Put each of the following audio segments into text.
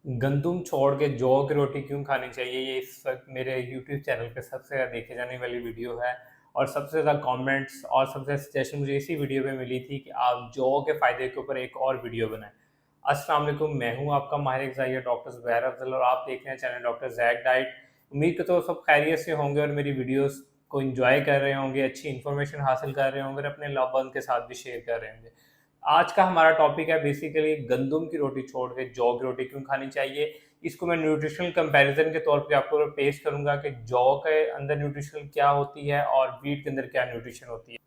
गंदुम छोड़ के जौ की रोटी क्यों खानी चाहिए, ये इस वक्त मेरे यूट्यूब चैनल पे सबसे ज़्यादा देखे जाने वाली वीडियो है। और सबसे ज़्यादा कमेंट्स और सबसे ज़्यादा सजेशन मुझे इसी वीडियो पे मिली थी कि आप जौ के फ़ायदे के ऊपर एक और वीडियो बनाएं। अस्सलाम वालेकुम, मैं हूं आपका माहिर ग़िज़ाई डॉक्टर ज़ुबैर अफजल और आप देख रहे हैं चैनल डॉक्टर जैक डाइट। उम्मीद करता हूँ सब खैरियत से होंगे और मेरी वीडियोस को एंजॉय कर रहे होंगे, अच्छी इन्फॉर्मेशन हासिल कर रहे होंगे और अपने लव वन के साथ भी शेयर कर रहे होंगे। आज का हमारा टॉपिक है बेसिकली गंदुम की रोटी छोड़ के जौ की रोटी क्यों खानी चाहिए। इसको मैं न्यूट्रिशनल कंपैरिजन के तौर पे आपको पेश करूंगा कि जौ के अंदर न्यूट्रिशन क्या होती है और व्हीट के अंदर क्या न्यूट्रिशन होती है।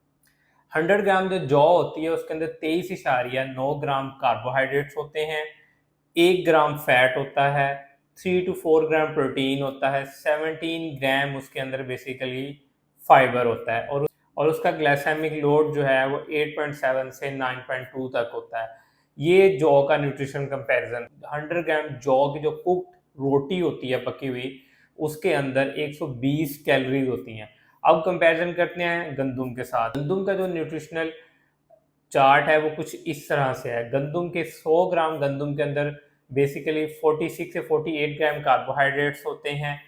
100 ग्राम जो जौ होती है उसके अंदर 23.9 ग्राम कार्बोहाइड्रेट्स होते हैं, 1 ग्राम फैट होता है, 3 to 4 ग्राम प्रोटीन होता है, 17 ग्राम उसके अंदर बेसिकली फाइबर होता है और उसका ग्लाइसेमिक लोड जो है वो 8.7 से 9.2 तक होता है। ये जौ का न्यूट्रिशन कंपैरिजन। 100 ग्राम जौ की जो कुक्ड रोटी होती है पकी हुई, उसके अंदर 120 कैलोरीज होती हैं। अब कंपैरिजन करते हैं गंदुम के साथ। गंदुम का जो न्यूट्रिशनल चार्ट है वो कुछ इस तरह से है। गंदुम के 100 ग्राम गंदुम के अंदर बेसिकली 46 से 48 ग्राम कार्बोहाइड्रेट्स होते हैं,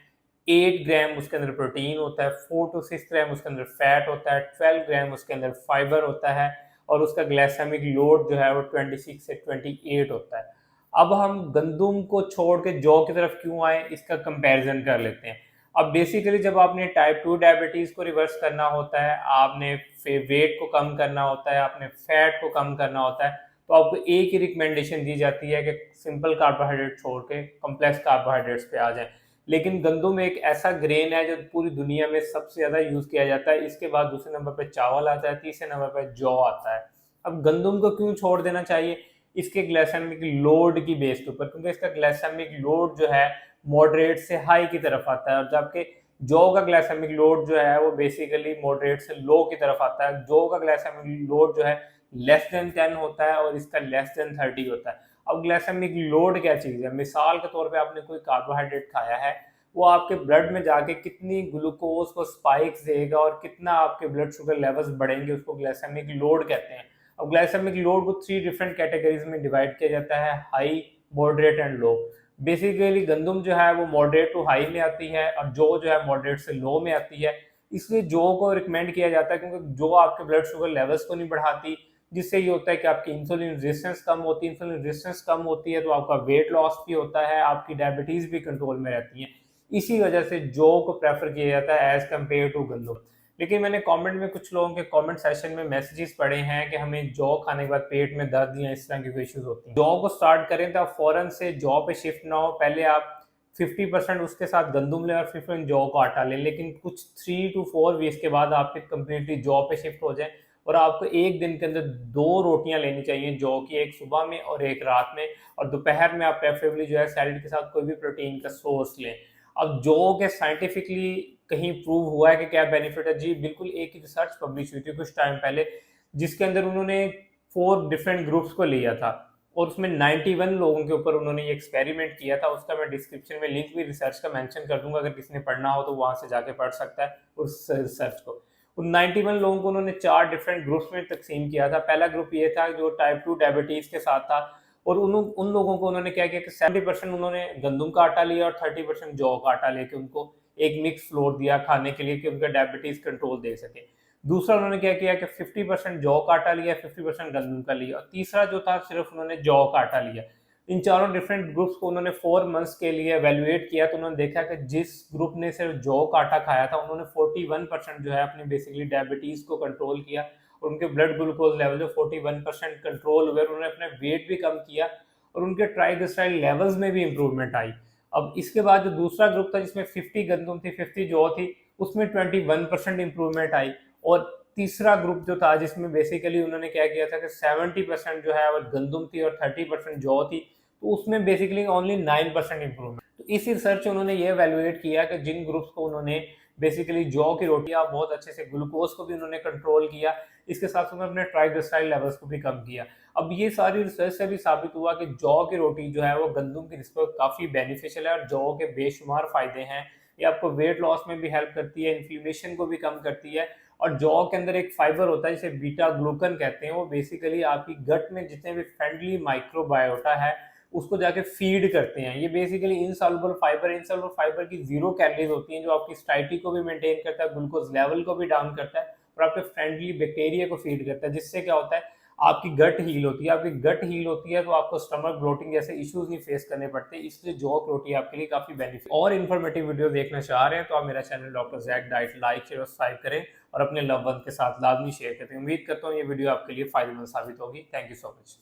8 ग्राम उसके अंदर प्रोटीन होता है, 4 to 6 ग्राम उसके अंदर फैट होता है, 12 ग्राम उसके अंदर फाइबर होता है और उसका ग्लाइसेमिक लोड जो है वो 26 से 28 होता है। अब हम गंदुम को छोड़ के जौ की तरफ क्यों आए, इसका कंपैरिजन कर लेते हैं। अब बेसिकली जब आपने टाइप 2 डायबिटीज़ को रिवर्स करना होता है, आपने वेट को कम करना होता है, आपने फैट को कम करना होता है, तो आपको एक ही रिकमेंडेशन दी जाती है कि सिंपल कार्बोहाइड्रेट छोड़ के कॉम्प्लेक्स कार्बोहाइड्रेट्स पे आ जाएं। लेकिन गंदुम एक ऐसा ग्रेन है जो पूरी दुनिया में सबसे ज़्यादा यूज़ किया जाता है। इसके बाद दूसरे नंबर पे चावल आता है, तीसरे नंबर पे जौ आता है। अब गंदुम को क्यों छोड़ देना चाहिए? इसके ग्लाइसेमिक लोड की बेस के ऊपर, क्योंकि इसका ग्लाइसेमिक लोड जो है मॉडरेट से हाई की तरफ आता है और जबकि जौ का ग्लाइसेमिक लोड जो है वो बेसिकली मॉडरेट से लो की तरफ आता है। जौ का ग्लाइसेमिक लोड जो है लेस देन 10 होता है और इसका लेस देन 30 होता है। अब ग्लाइसेमिक लोड क्या चीज़ है? मिसाल के तौर पे आपने कोई कार्बोहाइड्रेट खाया है, वो आपके ब्लड में जाके कितनी ग्लूकोज को स्पाइक्स देगा और कितना आपके ब्लड शुगर लेवल्स बढ़ेंगे, उसको ग्लाइसेमिक लोड कहते हैं। अब ग्लाइसेमिक लोड को 3 डिफरेंट कैटेगरीज में डिवाइड किया जाता है: high, moderate and low. Basically गंदुम जो है वो मॉडरेट टू हाई में आती है और जौ जो है मॉडरेट से लो में आती है। इसलिए जौ को रिकमेंड किया जाता है क्योंकि जौ आपके ब्लड शुगर लेवल्स को नहीं बढ़ाती, जिससे ये होता है कि आपकी इंसुलिन रेजिस्टेंस कम होती है। इंसुलिन रेजिस्टेंस कम होती है तो आपका वेट लॉस भी होता है, आपकी डायबिटीज भी कंट्रोल में रहती है। इसी वजह से जौ को प्रेफर किया जाता है एज कम्पेयर टू गंदुम। लेकिन मैंने कमेंट में कुछ लोगों के कमेंट सेशन में मैसेजेस पढ़े हैं कि हमें जौ खाने के बाद पेट में दर्द या इस तरह की इश्यूज होती हैं। जौ को स्टार्ट करें तो आप फौरन से जौ पे शिफ्ट ना हो, पहले आप 50% उसके साथ गंदुम लें और 50% जौ का आटा लें। लेकिन कुछ 3 to 4 वीक्स के बाद आप फिर कम्प्लीटली जौ पे शिफ्ट हो जाएं और आपको एक दिन के अंदर 2 रोटियां लेनी चाहिए जौ की, एक सुबह में और एक रात में। और दोपहर में आप प्रेफरेबली जो है सैलड के साथ कोई भी प्रोटीन का सोर्स लें। अब जौ के साइंटिफिकली कहीं प्रूव हुआ है कि क्या बेनिफिट है? जी बिल्कुल। एक रिसर्च पब्लिश हुई थी कुछ टाइम पहले, जिसके अंदर उन्होंने 4 डिफरेंट ग्रुप्स को लिया था और उसमें 91 लोगों के ऊपर उन्होंने ये एक्सपेरिमेंट किया था। उसका मैं डिस्क्रिप्शन में लिंक भी रिसर्च का मेंशन कर दूंगा, अगर किसी ने पढ़ना हो तो वहां से जाके पढ़ सकता है उस रिसर्च को। उन 91 लोगों को उन्होंने 4 डिफरेंट ग्रुप्स में तकसीम किया था। पहला ग्रुप ये था जो टाइप 2 डायबिटीज के साथ था और उन लोगों को उन्होंने क्या किया कि 70% उन्होंने गंदुम का आटा लिया और 30% जौ का आटा लेके उनको एक मिक्स फ्लोर दिया खाने के लिए कि उनका डायबिटीज कंट्रोल दे सके। दूसरा उन्होंने क्या किया कि 50% जौ का आटा लिया, 50% गंदुम का लिया और तीसरा जो था सिर्फ उन्होंने जौ का आटा लिया। इन चारों डिफरेंट ग्रुप्स को उन्होंने 4 मंथ्स के लिए एवेल्युएट किया तो उन्होंने देखा कि जिस ग्रुप ने सिर्फ जौ का आटा खाया था उन्होंने 41% जो है अपनी बेसिकली डायबिटीज को कंट्रोल किया और उनके ब्लड ग्लूकोज लेवल जो 41% कंट्रोल हुए, उन्होंने अपना वेट भी कम किया और उनके ट्राइग्लिसराइड लेवल्स में भी इंप्रूवमेंट आई। अब इसके बाद जो दूसरा ग्रुप था जिसमें 50 गंदुम थी 50 जौ थी, उसमें 21% इंप्रूवमेंट आई। और तीसरा ग्रुप जो था जिसमें बेसिकली उन्होंने क्या किया था कि 70% जो है वो गंदुम थी और 30% जौ थी, तो उसमें बेसिकली ओनली 9% इंप्रूवमेंट। तो इस रिसर्च में उन्होंने ये वैल्यूएट किया कि जिन ग्रुप्स को उन्होंने बेसिकली जौ की रोटियां बहुत अच्छे से, ग्लूकोज को भी उन्होंने कंट्रोल किया, इसके साथ उन्होंने अपने ट्राइग्लिसराइड लेवल्स को भी कम किया। अब ये सारी रिसर्च से भी साबित हुआ कि जौ की रोटी जो है वो गंदुम की निस्बत काफ़ी बेनिफिशियल है और जौ के बेशुमार फ़ायदे हैं। ये आपको वेट लॉस में भी हेल्प करती है, इन्फ्लेमेशन को भी कम करती है और जौ के अंदर एक फाइबर होता है जिसे बीटा ग्लूकन कहते हैं। वो बेसिकली आपकी गट में जितने भी फ्रेंडली माइक्रोबायोटा है उसको जाके फीड करते हैं। ये बेसिकली इनसॉल्युबल फाइबर की 0 कैलोरीज होती हैं, जो आपकी स्टाइटी को भी मेंटेन करता है, ग्लूकोज लेवल को भी डाउन करता है और आपके फ्रेंडली बैक्टीरिया को फीड करता है, जिससे क्या होता है आपकी गट हील होती है। आपकी गट हील होती है तो आपको स्टमक ब्लोटिंग जैसे इश्यूज नहीं फेस करने पड़ते, इसलिए जॉ रोटी आपके लिए काफी बेनिफिट। और इन्फॉर्मेटिव वीडियो देखना चाह रहे हैं तो आप मेरा channel doctor Jack diet like share और सब्सक्राइब करें और अपने लव वन के साथ लाजमी शेयर करें। उम्मीद करता हूँ ये वीडियो आपके लिए फायदेमंद साबित होगी। Thank you so much.